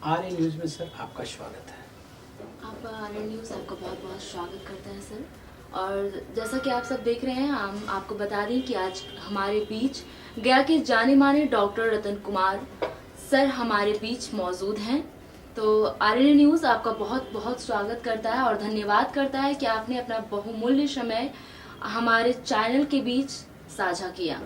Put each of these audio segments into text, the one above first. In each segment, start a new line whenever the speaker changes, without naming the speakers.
आर्य news में sir आपका स्वागत है।
आप आर्य न्यूज़ आपका बहुत बहुत स्वागत करते हैं सर। और जैसा कि आप सब देख रहे हैं, हम आपको बता दें कि आज हमारे बीच गया के जाने माने डॉक्टर रतन कुमार सर हमारे बीच मौजूद हैं। तो आर्य न्यूज़ आपका बहुत बहुत स्वागत करता है और धन्यवाद करता है कि आपने अपना बहुमूल्य समय हमारे चैनल के बीच साझा किया।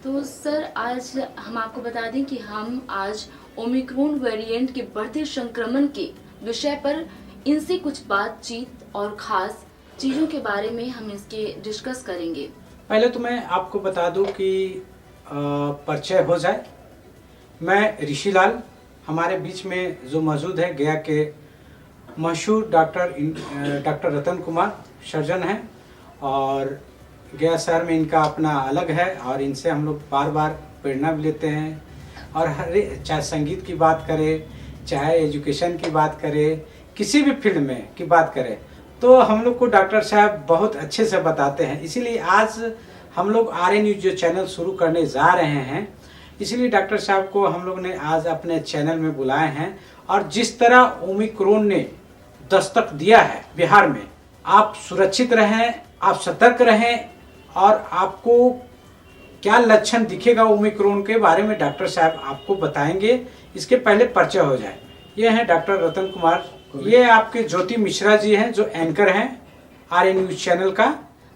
तो सर आज हम आपको बता दें कि हम आज ओमिक्रॉन वेरिएंट के बढ़ते संक्रमण के विषय पर इनसे कुछ बातचीत और खास चीज़ों के बारे में हम इसके डिस्कस करेंगे।
पहले तो मैं आपको बता दूं कि परिचय हो जाए। मैं ऋषिलाल, हमारे बीच में जो मौजूद है गया के मशहूर डॉक्टर रतन कुमार सर्जन हैं और गया शहर में इनका अपना अलग है और इनसे हम लोग बार बार प्रेरणा भी लेते हैं। और चाहे संगीत की बात करें, चाहे एजुकेशन की बात करें, किसी भी फील्ड में की बात करें तो हम लोग को डॉक्टर साहब बहुत अच्छे से बताते हैं। इसीलिए आज हम लोग आर्य न्यूज़ जो चैनल शुरू करने जा रहे हैं, इसलिए डॉक्टर साहब को हम लोग ने आज अपने चैनल में बुलाए हैं। और जिस तरह ओमिक्रॉन ने दस्तक दिया है बिहार में, आप सुरक्षित रहें, आप सतर्क रहें और आपको क्या लक्षण दिखेगा ओमिक्रॉन के बारे में डॉक्टर साहब आपको बताएंगे। इसके पहले परिचय हो जाए। ये हैं डॉक्टर रतन कुमार, ये आपके ज्योति मिश्रा जी हैं जो एंकर हैं आर्य न्यूज़ चैनल का।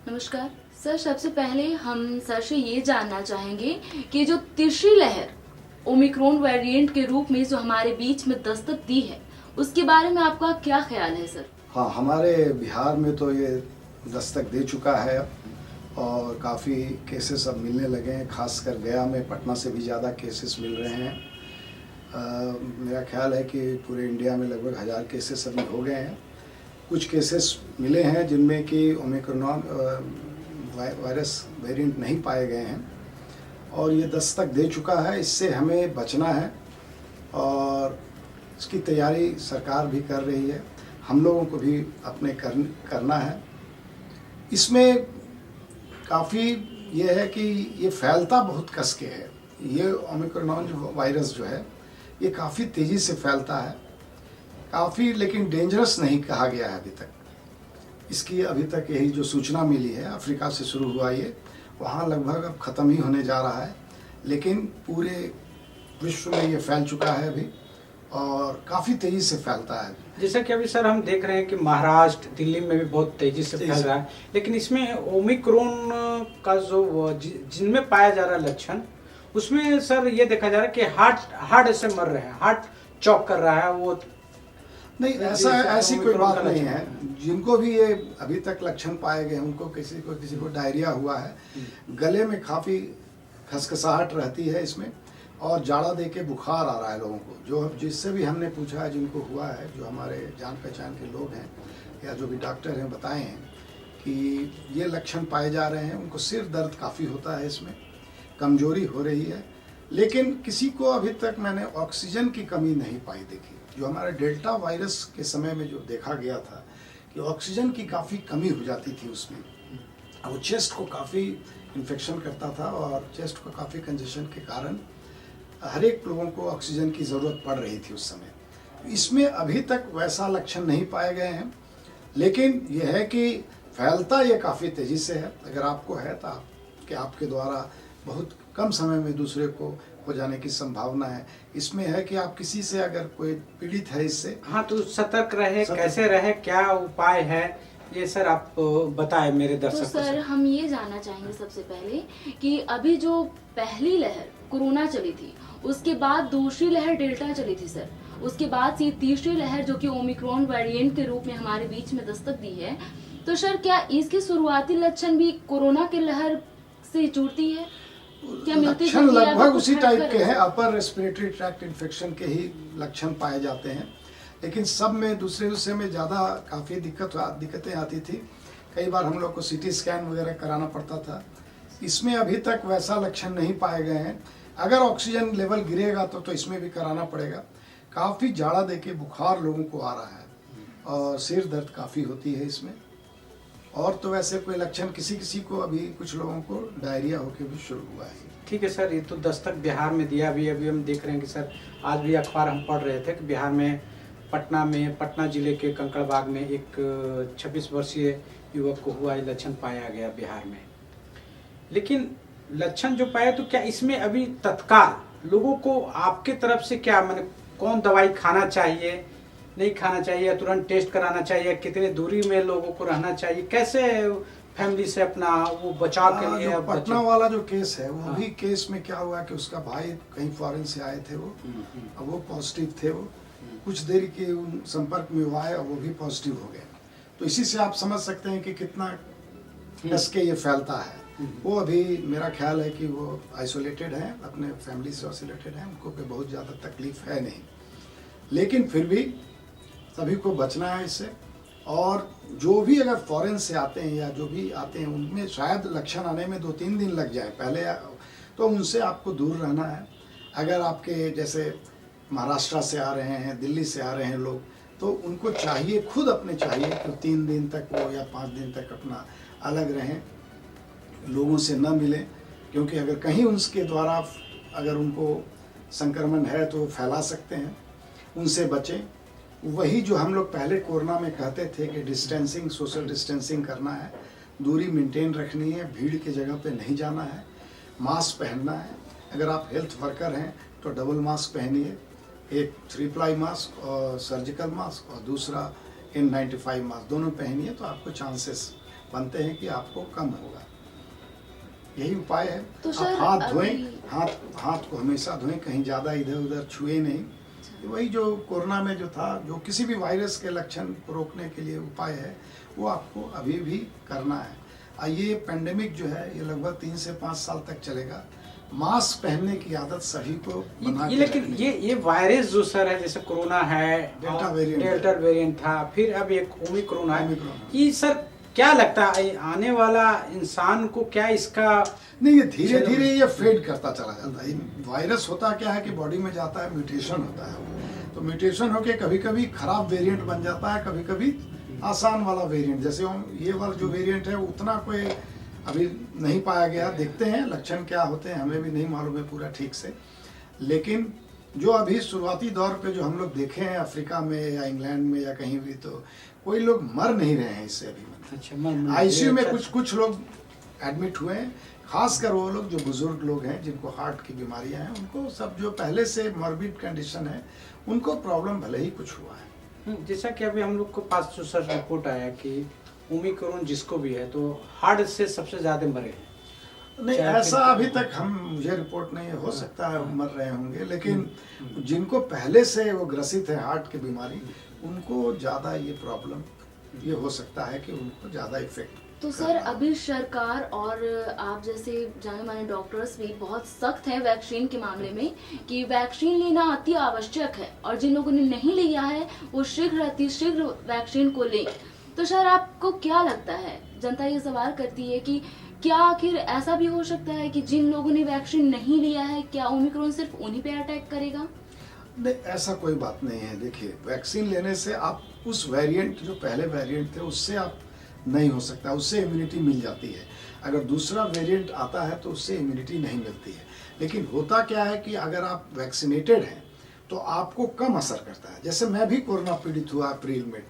नमस्कार सर। सबसे पहले हम सर से ये जानना चाहेंगे कि जो तीसरी लहर ओमिक्रॉन वेरिएंट के रूप में जो हमारे बीच में दस्तक दी है, उसके बारे में आपका क्या ख्याल है सर?
हाँ, हमारे बिहार में तो ये दस्तक दे चुका है और काफ़ी केसेस अब मिलने लगे हैं। खासकर गया में पटना से भी ज़्यादा केसेस मिल रहे हैं। मेरा ख्याल है कि पूरे इंडिया में लगभग 1000 केसेस अभी हो गए हैं। कुछ केसेस मिले हैं जिनमें कि ओमिक्रॉन वायरस वेरिएंट नहीं पाए गए हैं और ये दस्तक दे चुका है। इससे हमें बचना है और इसकी तैयारी सरकार भी कर रही है, हम लोगों को भी अपने करना है। इसमें काफ़ी ये है कि ये फैलता बहुत कस के है। ये ओमिक्रॉन वायरस जो है ये काफ़ी तेज़ी से फैलता है, काफ़ी, लेकिन डेंजरस नहीं कहा गया है अभी तक। इसकी अभी तक यही जो सूचना मिली है, अफ्रीका से शुरू हुआ ये, वहाँ लगभग अब ख़त्म ही होने जा रहा है, लेकिन पूरे विश्व में ये फैल चुका है अभी और काफ़ी तेज़ी से फैलता है।
जैसा कि अभी सर हम देख रहे हैं कि महाराष्ट्र, दिल्ली में भी बहुत तेजी से फैल रहा है, लेकिन इसमें ओमिक्रॉन का जो जिनमें पाया जा रहा लक्षण, उसमें सर ये देखा जा रहा है कि हार्ट ऐसे मर रहे हैं, हार्ट चौक कर रहा है। वो
नहीं, ऐसी कोई बात नहीं है। जिनको भी ये अभी तक लक्षण पाए गए, उनको किसी को डायरिया हुआ है, गले में काफ़ी खसखसाहट रहती है इसमें और जाड़ा दे के बुखार आ रहा है लोगों को। जो जिससे भी हमने पूछा है जिनको हुआ है, जो हमारे जान पहचान के लोग हैं या जो भी डॉक्टर हैं, बताए हैं कि ये लक्षण पाए जा रहे हैं। उनको सिर दर्द काफ़ी होता है, इसमें कमजोरी हो रही है, लेकिन किसी को अभी तक मैंने ऑक्सीजन की कमी नहीं पाई देखी। जो हमारे डेल्टा वायरस के समय में जो देखा गया था कि ऑक्सीजन की काफ़ी कमी हो जाती थी उसमें, वो चेस्ट को काफ़ी इन्फेक्शन करता था और चेस्ट को काफ़ी कंजेशन के कारण हर एक लोगों को ऑक्सीजन की ज़रूरत पड़ रही थी उस समय। इसमें अभी तक वैसा लक्षण नहीं पाए गए हैं, लेकिन यह है कि फैलता ये काफ़ी तेज़ी से है। अगर आपको है तो आपके द्वारा बहुत कम समय में दूसरे को हो जाने की संभावना है। इसमें है कि आप किसी से अगर कोई पीड़ित है इससे,
हाँ, तो सतर्क रहे, कैसे रहे, क्या उपाय है, ये सर आप बताएं मेरे दर्शक
तो सर हम ये जानना चाहेंगे सबसे पहले कि अभी जो पहली लहर कोरोना चली थी, उसके बाद दूसरी लहर डेल्टा चली थी सर, उसके बाद से तीसरी लहर जो कि ओमिक्रॉन वेरिएंट के रूप में हमारे बीच में दस्तक दी है, तो सर क्या इसके शुरुआती लक्षण भी कोरोना के लहर से जुड़ती है? क्या
लक्षण लगभग उसी टाइप के हैं, अपर रेस्पिरेटरी ट्रैक्ट इन्फेक्शन के ही लक्षण पाए जाते हैं, लेकिन सब में दूसरे में ज़्यादा काफ़ी दिक्कतें आती थी। कई बार हम लोग को सीटी स्कैन वगैरह कराना पड़ता था। इसमें अभी तक वैसा लक्षण नहीं पाए गए हैं। अगर ऑक्सीजन लेवल गिरेगा तो इसमें भी कराना पड़ेगा। काफ़ी जाड़ा दे के बुखार लोगों को आ रहा है और सिर दर्द काफ़ी होती है इसमें। और तो वैसे कोई लक्षण किसी को, अभी कुछ लोगों को डायरिया होके भी शुरू हुआ है।
ठीक है सर, ये तो दस्तक बिहार में दिया भी, अभी हम देख रहे हैं कि सर आज भी अखबार हम पढ़ रहे थे कि बिहार में पटना जिले के कंकड़बाग में एक 26 वर्षीय युवक को हुआ लक्षण पाया गया बिहार में। लेकिन लक्षण जो पाया, तो क्या इसमें अभी तत्काल लोगों को आपके तरफ से क्या माने कौन दवाई खाना चाहिए, नहीं खाना चाहिए, तुरंत टेस्ट कराना चाहिए, कितने दूरी में लोगों को रहना चाहिए, कैसे फैमिली से अपना वो बचाव के लिए?
जो पटना वाला जो केस है वो भी केस में क्या हुआ कि उसका भाई कहीं फॉरेन से आए थे वो, अब वो पॉजिटिव थे, वो कुछ देर के संपर्क में हुआ है और वो भी पॉजिटिव हो गए। तो इसी से आप समझ सकते हैं कि कितना कस के ये फैलता है। वो अभी मेरा ख्याल है कि वो आइसोलेटेड हैं, अपने फैमिली से आइसोलेटेड हैं, उनको कोई बहुत ज़्यादा तकलीफ है नहीं, लेकिन फिर भी सभी को बचना है इससे। और जो भी अगर फॉरेन से आते हैं या जो भी आते हैं उनमें शायद लक्षण आने में 2-3 दिन लग जाए पहले, तो उनसे आपको दूर रहना है। अगर आपके जैसे महाराष्ट्र से आ रहे हैं, दिल्ली से आ रहे हैं लोग, तो उनको चाहिए, खुद अपने चाहिए कि 3 दिन तक वो या 5 दिन तक अपना अलग रहें, लोगों से न मिलें, क्योंकि अगर कहीं उसके द्वारा अगर उनको संक्रमण है तो वो फैला सकते हैं, उनसे बचें। वही जो हम लोग पहले कोरोना में कहते थे कि डिस्टेंसिंग, सोशल डिस्टेंसिंग करना है, दूरी मेंटेन रखनी है, भीड़ की जगह पे नहीं जाना है, मास्क पहनना है। अगर आप हेल्थ वर्कर हैं तो डबल मास्क पहनिए, एक 3 प्लाई मास्क और सर्जिकल मास्क और दूसरा N95 मास्क, दोनों पहनिए तो आपको चांसेस बनते हैं कि आपको कम होगा। यही उपाय है।
तो
आप हाथ धोएं, हाथ को हमेशा धोएं, कहीं ज़्यादा इधर उधर छुए नहीं। वही जो कोरोना में जो था, जो किसी भी वायरस के लक्षण को रोकने के लिए उपाय है, वो आपको अभी भी करना है। ये पेंडेमिक जो है ये लगभग 3 से 5 साल तक चलेगा। मास्क पहनने की आदत सभी को बना के
लेकिन ये वायरस जो सर है, जैसे कोरोना है,
डेल्टा
वेरिएंट था, फिर अब एक ओमिक्रॉन है, ये सर क्या लगता है आने वाला इंसान को क्या इसका?
नहीं, ये धीरे धीरे ये फेड करता चला जाता है। वायरस होता क्या है कि बॉडी में जाता है, म्यूटेशन होता है, तो म्यूटेशन होके कभी कभी खराब वेरिएंट बन जाता है, कभी कभी आसान वाला वेरिएंट। जैसे ये वाला जो वेरिएंट है उतना कोई अभी नहीं पाया गया, देखते हैं लक्षण क्या होते हैं, हमें भी नहीं मालूम है पूरा ठीक से। लेकिन जो अभी शुरुआती दौर पे जो हम लोग देखे हैं अफ्रीका में या इंग्लैंड में या कहीं भी, तो कोई लोग मर नहीं रहे हैं इससे अभी।
अच्छा,
आईसीयू में कुछ लोग एडमिट हुए हैं, खासकर वो लोग जो बुजुर्ग लोग हैं जिनको हार्ट की बीमारियां हैं, उनको सब जो पहले से मॉर्बिड कंडीशन है उनको प्रॉब्लम भले ही कुछ हुआ है।
जैसा कि अभी हम लोग को पास जो सर रिपोर्ट आया कि ओमिक्रॉन जिसको भी है तो हार्ट से सबसे ज्यादा मरे हैं।
नहीं, ऐसा अभी तक मुझे रिपोर्ट नहीं है, हो सकता है मर रहे होंगे, लेकिन जिनको पहले से वो ग्रसित है हार्ट की बीमारी, उनको ज़्यादा ये प्रॉब्लम ये हो सकता है कि उनको ज़्यादा इफेक्ट।
तो सर अभी सरकार और आप जैसे जाने माने डॉक्टर्स भी बहुत सख्त हैं वैक्सीन के मामले में कि वैक्सीन लेना अति आवश्यक है, और जिन लोगों ने नहीं लिया है वो शीघ्र वैक्सीन को लें। तो सर आपको क्या लगता है, जनता ये सवाल करती है कि क्या आखिर ऐसा भी हो सकता है कि जिन लोगों ने वैक्सीन नहीं लिया है, क्या ओमिक्रॉन सिर्फ उन्हीं पे अटैक करेगा?
नहीं, ऐसा कोई बात नहीं है। देखिए, वैक्सीन लेने से आप उस वेरिएंट जो पहले वेरिएंट थे उससे आप नहीं हो सकता, उससे इम्यूनिटी मिल जाती है। अगर दूसरा वेरिएंट आता है तो उससे इम्यूनिटी नहीं मिलती है। लेकिन होता क्या है कि अगर आप वैक्सीनेटेड हैं तो आपको कम असर करता है। जैसे मैं भी कोरोना पीड़ित हुआ अप्रैल में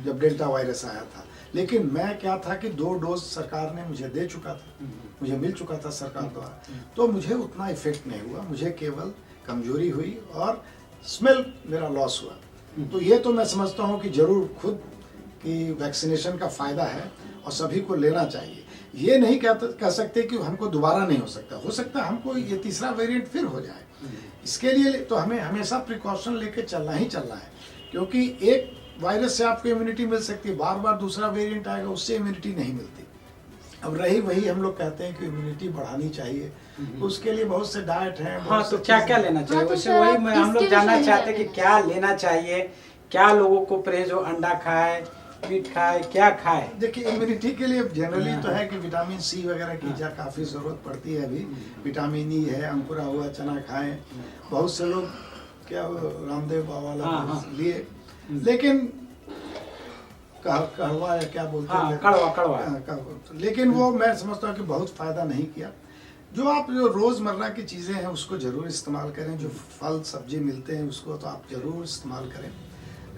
जब डेल्टा वायरस आया था, लेकिन मैं क्या था कि 2 डोज सरकार ने मुझे दे चुका था, मुझे मिल चुका था सरकार द्वारा, तो मुझे उतना इफेक्ट नहीं हुआ, मुझे केवल कमजोरी हुई और स्मेल मेरा लॉस हुआ। तो ये तो मैं समझता हूँ कि जरूर खुद कि वैक्सीनेशन का फ़ायदा है और सभी को लेना चाहिए। ये नहीं कह सकते कि हमको दोबारा नहीं हो सकता है हमको ये तीसरा वेरिएंट फिर हो जाए। इसके लिए तो हमें हमेशा प्रिकॉशन लेके चलना ही चलना है, क्योंकि एक वायरस से आपको इम्यूनिटी मिल सकती है, बार बार दूसरा वेरिएंट आएगा उससे इम्यूनिटी नहीं मिलती। अब रही वही हम लोग कहते हैं कि इम्यूनिटी बढ़ानी चाहिए, तो उसके लिए बहुत से डाइट हैं।
हाँ, तो क्या क्या लेना चाहिए?
हाँ, तो
वैसे वही हम लोग जानना चाहते हैं कि
हैं।
क्या लेना चाहिए, क्या लोगों को परहेज हो, अंडा खाए, मीट खाए, क्या खाए?
देखिए, इम्यूनिटी के लिए जनरली तो है कि विटामिन सी वगैरह की काफ़ी ज़रूरत पड़ती है। अभी विटामिन ई है, अंकुरा हुआ चना खाएं। बहुत से लोग क्या रामदेव बाबा लिए, लेकिन कहवा या क्या बोलते हैं,
कड़वा।
लेकिन वो मैं समझता हूँ कि बहुत फ़ायदा नहीं किया। जो रोज़मर्रा की चीज़ें हैं उसको ज़रूर इस्तेमाल करें। जो फल सब्जी मिलते हैं उसको तो आप ज़रूर इस्तेमाल करें,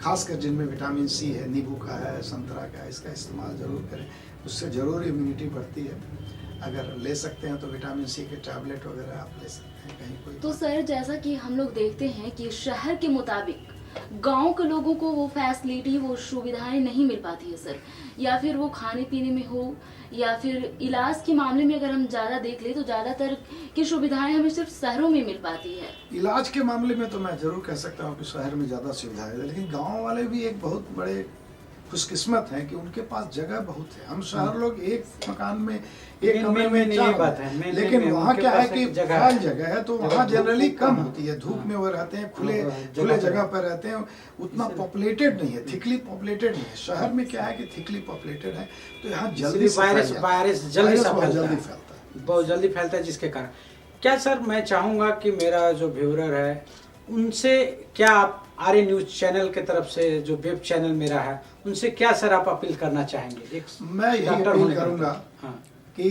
खासकर जिनमें विटामिन सी है, नींबू का है, संतरा का है, इसका इस्तेमाल ज़रूर करें। उससे ज़रूर इम्यूनिटी बढ़ती है। अगर ले सकते हैं तो विटामिन सी के टैबलेट वगैरह आप ले सकते हैं कहीं कोई।
तो सर, जैसा कि हम लोग देखते हैं कि शहर के मुताबिक गांव के लोगों को वो फैसिलिटी, वो सुविधाएं नहीं मिल पाती है सर, या फिर वो खाने पीने में हो, या फिर इलाज के मामले में अगर हम ज़्यादा देख ले तो ज़्यादातर की सुविधाएं हमें सिर्फ शहरों में मिल पाती है।
इलाज के मामले में तो मैं ज़रूर कह सकता हूँ कि शहर में ज़्यादा सुविधाएं है, लेकिन गांव वाले भी एक बहुत बड़े खुशकिस्मत हैं कि उनके पास जगह बहुत है। हम शहर लोग एक मकान में, एक कमरे में
नहीं बात है,
लेकिन वहाँ क्या है कि फैल जगह है, तो वहाँ जनरली कम होती है। धूप में वो रहते हैं, खुले जगह पर रहते हैं, उतना पॉपुलेटेड नहीं है, थिकली पॉपुलेटेड नहीं है। शहर में क्या है कि थिकली पॉपुलेटेड है, तो यहाँ जल्दी
वायरस जल्दी
फैलता है,
बहुत जल्दी फैलता है, जिसके कारण क्या सर, मैं चाहूँगा कि मेरा जो व्यूअर है उनसे क्या आप आर्य न्यूज चैनल के तरफ से, जो वेब चैनल मेरा है, उनसे क्या सर आप अपील करना चाहेंगे?
मैं यही अपील करूंगा कि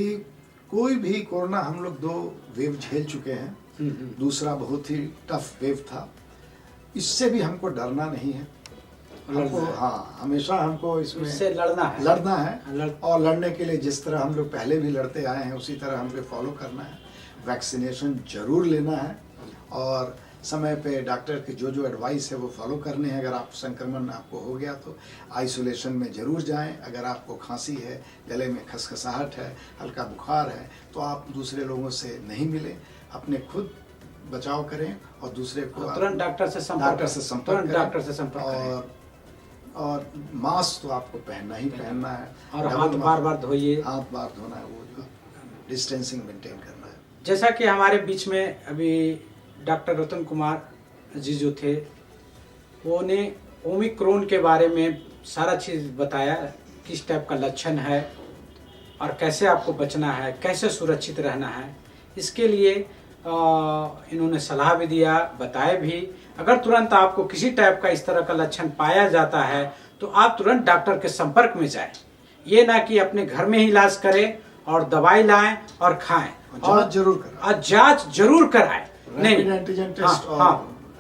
कोई भी कोरोना, हम लोग 2 वेव झेल चुके हैं, दूसरा बहुत ही टफ वेव था, इससे भी हमको डरना नहीं है। हमको हमेशा हमको इसमें लड़ना है और लड़ने के लिए जिस तरह हम लोग पहले भी लड़ते आए हैं उसी तरह हमको फॉलो करना है। वैक्सीनेशन जरूर लेना है और समय पे डॉक्टर की जो एडवाइस है वो फॉलो करने हैं। अगर आप संक्रमण आपको हो गया तो आइसोलेशन में ज़रूर जाएं। अगर आपको खांसी है, गले में खसखसाहट है, हल्का बुखार है, तो आप दूसरे लोगों से नहीं मिलें, अपने खुद बचाव करें और दूसरे को
तुरंत डॉक्टर से संपर्क करें।
और मास्क तो आपको पहनना ही पहनना है
और हाथ बार धोइए,
हाथ बार धोना है, वो जो डिस्टेंसिंग मेंटेन करना है।
जैसा कि हमारे बीच में अभी डॉक्टर रतन कुमार जी जो थे, वो ने ओमिक्रॉन के बारे में सारा चीज़ बताया, किस टाइप का लक्षण है और कैसे आपको बचना है, कैसे सुरक्षित रहना है। इसके लिए इन्होंने सलाह भी दिया, बताए भी। अगर तुरंत आपको किसी टाइप का इस तरह का लक्षण पाया जाता है तो आप तुरंत डॉक्टर के संपर्क में जाएं। ये ना कि अपने घर में ही इलाज करें और दवाई लाएं और खाएं,
और
जांच जरूर कराएं। नहीं,
एंटीजन टेस्ट और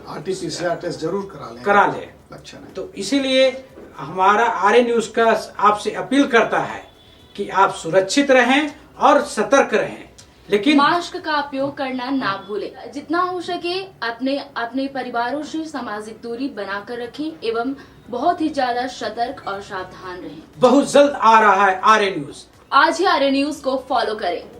आरटीपीसीआर टेस्ट जरूर
करा ले।
लक्षण है
तो इसीलिए हमारा आर्य न्यूज का आपसे अपील करता है कि आप सुरक्षित रहें और सतर्क रहें, लेकिन
मास्क का उपयोग करना ना भूलें। जितना हो सके अपने परिवारों से सामाजिक दूरी बनाकर रखें एवं बहुत ही ज्यादा सतर्क और सावधान रहें।
बहुत जल्द आ रहा है आर्य न्यूज।
आज ही आर्य न्यूज को फॉलो करें।